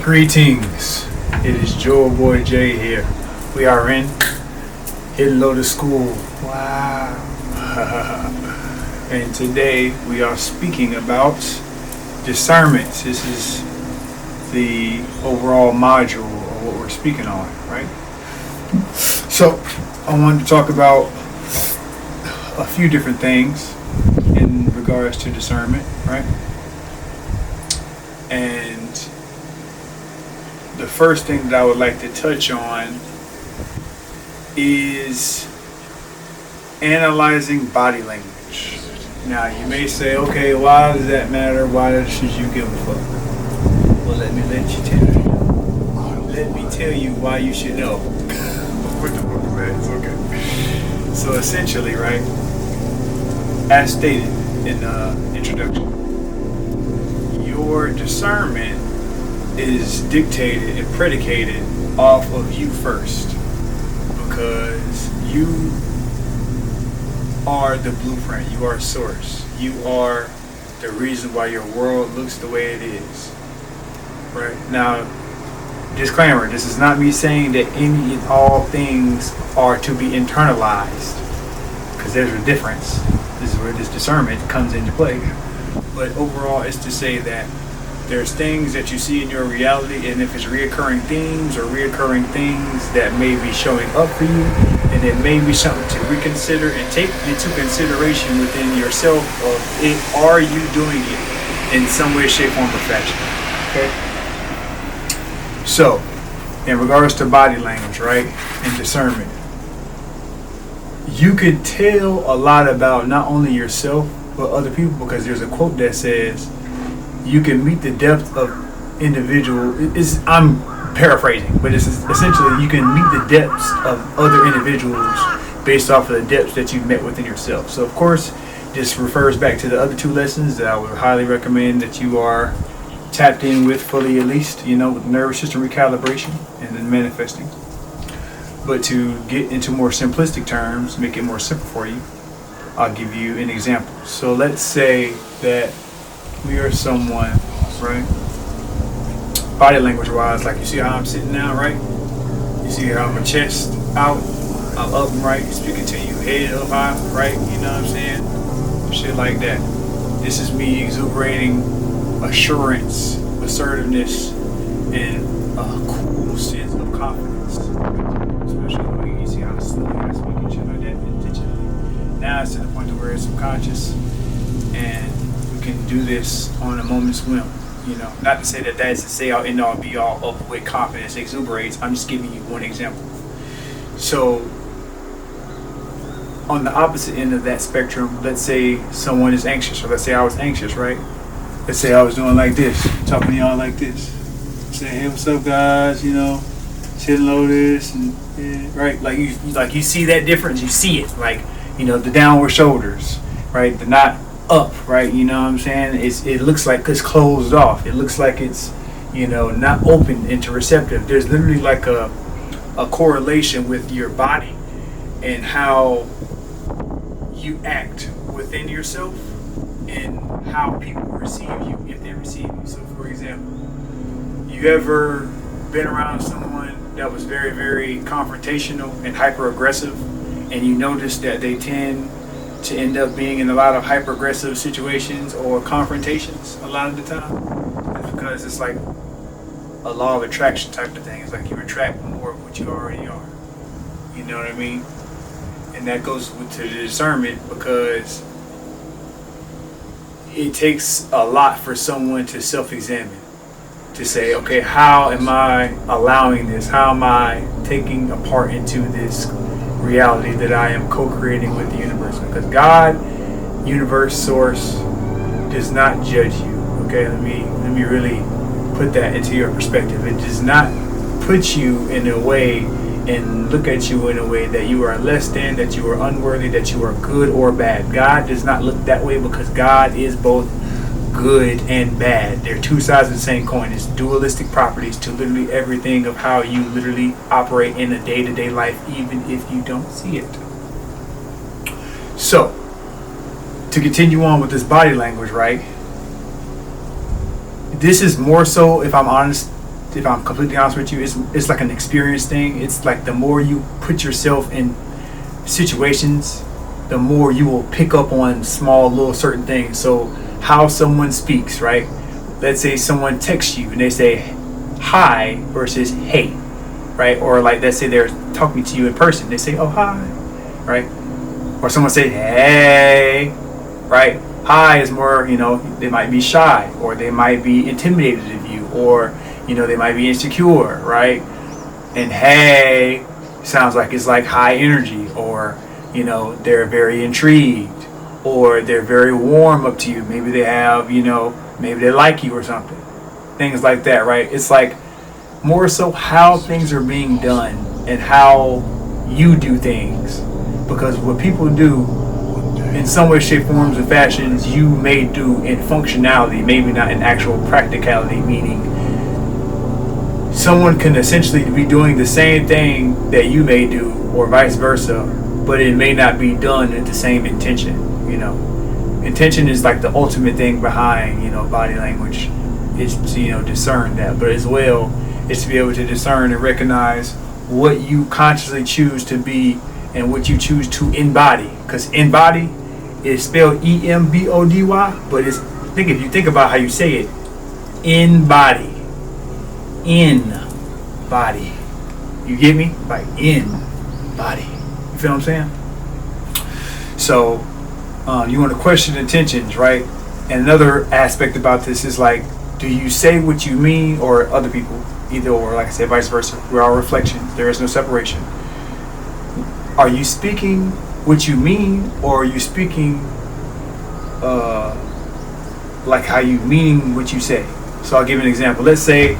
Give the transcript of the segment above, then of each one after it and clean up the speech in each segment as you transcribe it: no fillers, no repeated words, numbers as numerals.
Greetings. It is Joe Boy J here. We are in Hello to School. Wow. And today we are speaking about discernment. This is the overall module of what we're speaking on, right? So I wanted to talk about a few different things in regards to discernment, right? And the first thing that I would like to touch on is analyzing body language. Now you may say, okay, why does that matter? Why should you give a fuck? Well, let me tell you. Let me tell you why you should know. What the fuck is that? It's okay. So essentially, right, as stated in the introduction, your discernment is dictated and predicated off of you first, because you are the blueprint, you are source, you are the reason why your world looks the way it is. Right now, disclaimer, this is not me saying that any and all things are to be internalized, because there's a difference. This is where this discernment comes into play. But overall, it's to say that there's things that you see in your reality, and if it's reoccurring themes or reoccurring things that may be showing up for you, and it may be something to reconsider and take into consideration within yourself of it, are you doing it in some way, shape, form, or fashion? Okay? So, in regards to body language, right, and discernment, you can tell a lot about not only yourself, but other people, because there's a quote that says, you can meet the depth of individual. I'm paraphrasing, but it's essentially you can meet the depths of other individuals based off of the depths that you've met within yourself. So of course, this refers back to the other two lessons that I would highly recommend that you are tapped in with fully, at least, with nervous system recalibration and then manifesting. But to get into more simplistic terms, make it more simple for you, I'll give you an example. So let's say that we are someone, right? Body language wise, like you see how I'm sitting now, right? You see how my chest out, I'm up and right, speaking to you, head up high, right? You know what I'm saying? Shit like that. This is me exuberating assurance, assertiveness, and a cool sense of confidence. Especially when you see how slowly I speak and shit like that intentionally. Now it's to the point to where it's subconscious, and can do this on a moment's whim. Not to say that that's to say I'll end all be all up with confidence exuberates. I'm just giving you one example. So on the opposite end of that spectrum, let's say someone is anxious, or let's say I was anxious, right? Let's say I was doing like this, talking to y'all like this, saying, hey, what's up, guys, sitting low this, and yeah, right, like you see that difference, you see it, like, the downward shoulders, right, the not up, right? You know what I'm saying? It looks like it's closed off. It looks like it's, not open into receptive. There's literally like a correlation with your body and how you act within yourself and how people receive you, if they receive you. So for example, you ever been around someone that was very, very confrontational and hyper aggressive, and you notice that they tend to end up being in a lot of hyper-aggressive situations or confrontations a lot of the time? It's because it's like a law of attraction type of thing. It's like you attract more of what you already are. You know what I mean? And that goes to the discernment, because it takes a lot for someone to self-examine, to say, okay, how am I allowing this? How am I taking a part into this reality that I am co-creating with the universe? Because God, universe, source, does not judge you. Okay, let me really put that into your perspective. It does not put you in a way and look at you in a way that you are less than, that you are unworthy, that you are good or bad. God does not look that way, because God is both good and bad. They're two sides of the same coin. It's dualistic properties to literally everything of how you literally operate in a day-to-day life, even if you don't see it. So, to continue on with this body language, right? This is more so, if I'm honest, if I'm completely honest with you, it's like an experience thing. It's like the more you put yourself in situations, the more you will pick up on small little certain things. So how someone speaks, right? Let's say someone texts you and they say hi versus hey, right? Or like, let's say they're talking to you in person, they say, oh, hi, right? Or someone say hey, right? Hi is more, they might be shy, or they might be intimidated of you, or they might be insecure, right? And hey sounds like it's like high energy, or they're very intrigued, or they're very warm up to you. Maybe they have, maybe they like you or something. Things like that, right? It's like more so how things are being done and how you do things. Because what people do in some way, shape, forms, and fashions, you may do in functionality, maybe not in actual practicality, meaning someone can essentially be doing the same thing that you may do, or vice versa, but it may not be done with the same intention. Intention is like the ultimate thing behind body language. Is to discern that, but as well is to be able to discern and recognize what you consciously choose to be and what you choose to embody. Because embody is spelled embody, but it's if you think about how you say it, embody, in body. You get me? Like in body. You feel what I'm saying? So you want to question intentions, right? And another aspect about this is like, do you say what you mean, or other people? Either or, like I said, vice versa. We're all reflections. There is no separation. Are you speaking what you mean, or are you speaking like how you mean what you say? So I'll give you an example. Let's say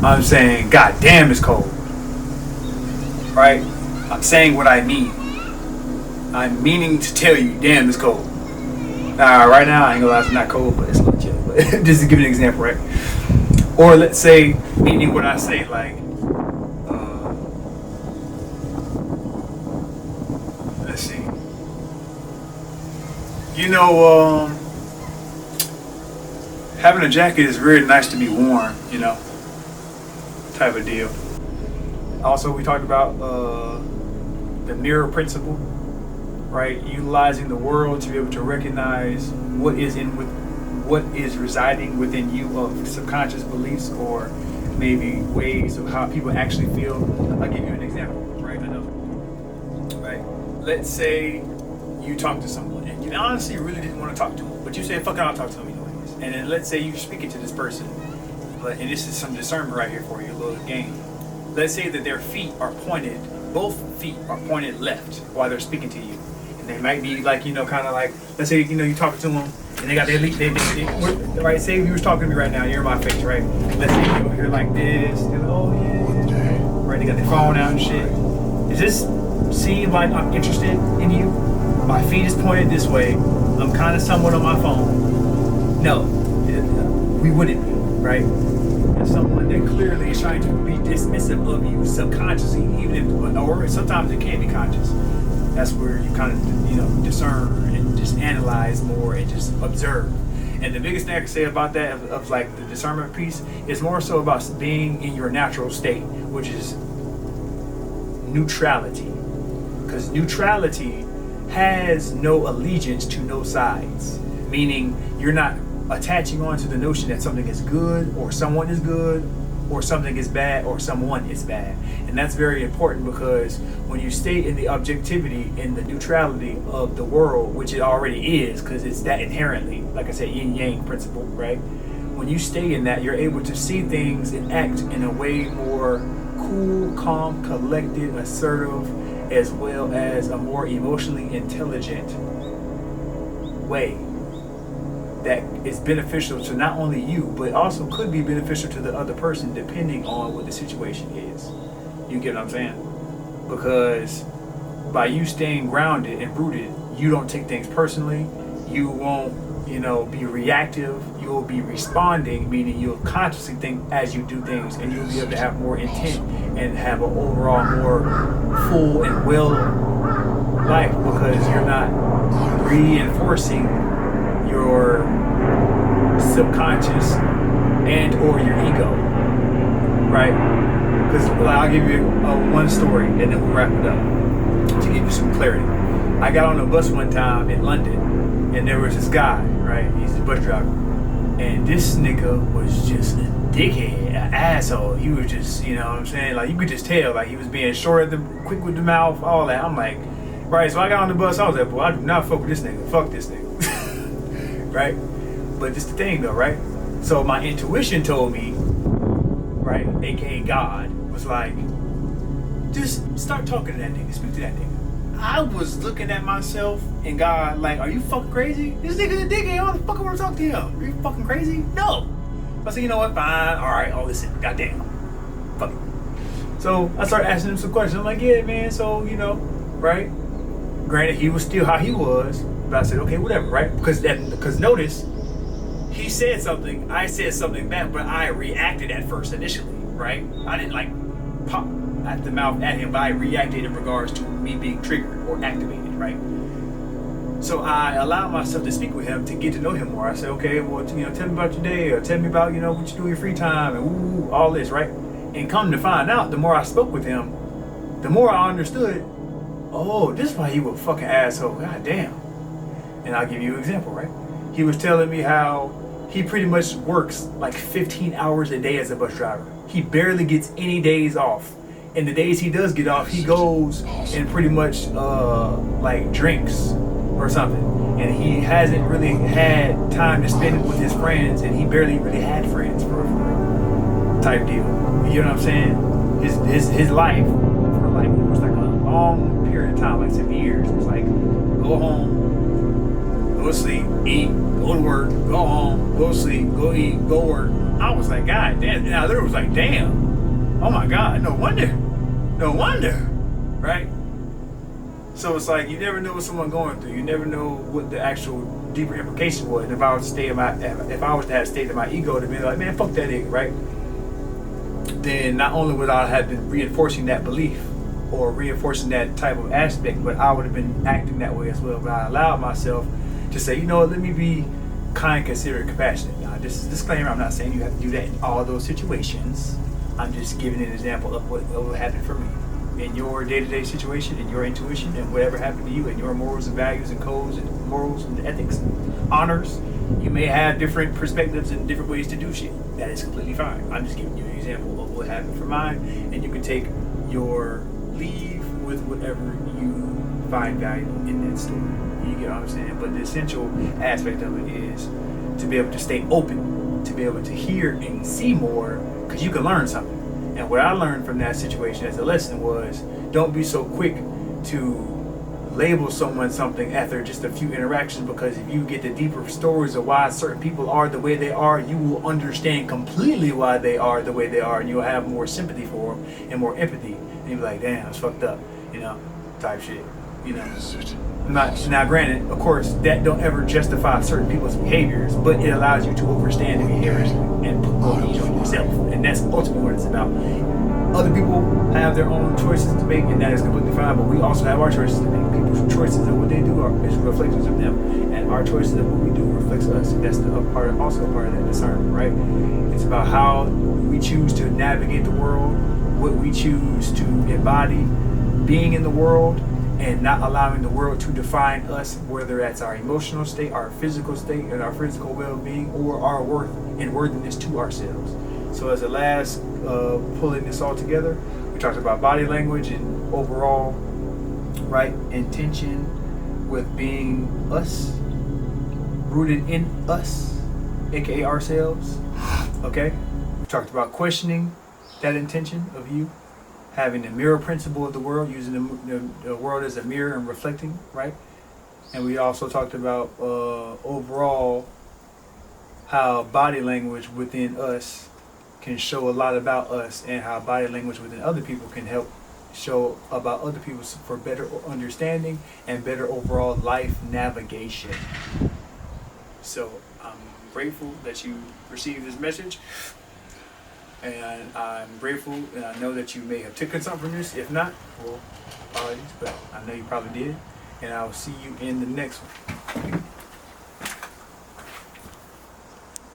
I'm saying, God damn, it's cold. Right? I'm saying what I mean. I'm meaning to tell you, damn, it's cold. Right now, I ain't gonna lie, it's not cold, but it's a little chilly. But just to give you an example, right? Or let's say, meaning what I say, like, let's see. Having a jacket is really nice to be worn, type of deal. Also, we talked about the mirror principle, right? Utilizing the world to be able to recognize what is residing within you of subconscious beliefs, or maybe ways of how people actually feel. I'll give you an example, right? Right? Let's say you talk to someone and you honestly really didn't want to talk to them, but you say, fuck it, I'll talk to them anyways. And then let's say you're speaking to this person, and this is some discernment right here for you, a little game. Let's say that their feet are pointed, both feet are pointed left while they're speaking to you. And they might be like, kind of like, let's say, you're talking to them and they got their right? Say if you was talking to me right now, you're in my face, right? Let's say you're here like this, and oh yeah, right? They got their phone out and shit. Does this seem like I'm interested in you? My feet is pointed this way. I'm kind of somewhat on my phone. No, we wouldn't be, right? As someone that clearly is trying to be dismissive of you subconsciously, even if, or sometimes it can be conscious. That's where you kind of, discern and just analyze more and just observe. And the biggest thing I can say about that, of like the discernment piece, is more so about being in your natural state, which is neutrality. Because neutrality has no allegiance to no sides, meaning you're not attaching on to the notion that something is good, or someone is good, or something is bad, or someone is bad. And that's very important, because when you stay in the objectivity, in the neutrality of the world, which it already is, because it's that inherently, like I said, yin-yang principle, right? When you stay in that, you're able to see things and act in a way more cool, calm, collected, assertive, as well as a more emotionally intelligent way that is beneficial to not only you, but also could be beneficial to the other person, depending on what the situation is. You get what I'm saying? Because by you staying grounded and rooted, you don't take things personally. You won't, be reactive. You'll be responding, meaning you'll consciously think as you do things, and you'll be able to have more intent and have an overall more full and well life, because you're not reinforcing your subconscious and or your ego. right? Because I'll give you one story and then we'll wrap it up to give you some clarity. I got on a bus one time in London and there was this guy, right? He's the bus driver. And this nigga was just a dickhead, an asshole. He was just, you know what I'm saying? Like, you could just tell, like, he was being short, quick with the mouth, all that. I'm like, right, so I got on the bus, I was like, boy, I do not fuck with this nigga. Fuck this nigga. Right? But this the thing, though, right? So my intuition told me, right, aka God, was like, just start talking to that nigga, speak to that nigga. I was looking at myself and God like, are you fucking crazy? This nigga's a dickhead. How the fuck I want to talk to him? Are you fucking crazy? No. I said, you know what? Fine. All right. Oh, listen. Goddamn. Fuck it. So I started asking him some questions. I'm like, yeah, man. So, you know, right? Granted, he was still how he was. But I said, okay, whatever, right? Because notice, he said something. I said something back, but I reacted at first initially, right? I didn't like pop at the mouth at him, but I reacted in regards to me being triggered or activated, right? So I allowed myself to speak with him to get to know him more. I said, okay, well, you know, tell me about your day, or tell me about, you know, what you do in your free time, and all this, right? And come to find out, the more I spoke with him, the more I understood, oh, this is why he was a fucking asshole. God damn. And I'll give you an example, right? He was telling me how he pretty much works like 15 hours a day as a bus driver. He barely gets any days off. And the days he does get off, he goes and pretty much like drinks or something. And he hasn't really had time to spend it with his friends, and he barely really had friends for type deal. You know what I'm saying? His life for like, it was like a long period of time, like 7 years. It was like, go home, go to sleep, eat, go to work, go home, go to sleep, go eat, go work. I was like, God damn. And I literally was like, damn. Oh my God, no wonder, right? So it's like, you never know what someone's going through. You never know what the actual deeper implication was. And if I was to have stayed in my ego to be like, man, fuck that nigga, right? Then not only would I have been reinforcing that belief or reinforcing that type of aspect, but I would have been acting that way as well. But I allowed myself to say, you know what, let me be kind, considerate, compassionate. Now, this is a disclaimer. I'm not saying you have to do that in all those situations. I'm just giving an example of what will happen for me in your day-to-day situation, in your intuition, and whatever happened to you, and your morals and values and codes and morals and ethics and honors. You may have different perspectives and different ways to do shit. That is completely fine. I'm just giving you an example of what happened for mine, and you can take your leave with whatever you find valuable in that story. You get what I'm saying? But the essential aspect of it is to be able to stay open, to be able to hear and see more, because you can learn something. And what I learned from that situation as a lesson was, don't be so quick to label someone something after just a few interactions, because if you get the deeper stories of why certain people are the way they are, you will understand completely why they are the way they are, and you'll have more sympathy for them and more empathy. And you'll be like, damn, it's fucked up, you know, type shit, you know. Now, granted, of course, that don't ever justify certain people's behaviors, but it allows you to understand the behaviors and put more ease on yourself. And that's ultimately what it's about. Other people have their own choices to make, and that is completely fine, but we also have our choices to make. People's choices of what they do are reflections of them, and our choices of what we do reflects us. And that's also a part of that discernment, right? It's about how we choose to navigate the world, what we choose to embody being in the world, and not allowing the world to define us, whether that's our emotional state, our physical state, and our physical well-being, or our worth and worthiness to ourselves. So as a last pulling this all together, we talked about body language and overall, right, intention with being us, rooted in us, aka ourselves, okay? We talked about questioning that intention of you, having the mirror principle of the world, using the world as a mirror and reflecting, right? And we also talked about overall how body language within us can show a lot about us, and how body language within other people can help show about other people for better understanding and better overall life navigation. So I'm grateful that you received this message. And I'm grateful, and I know that you may have taken something from this. If not, well, apologies, but I know you probably did. And I will see you in the next one.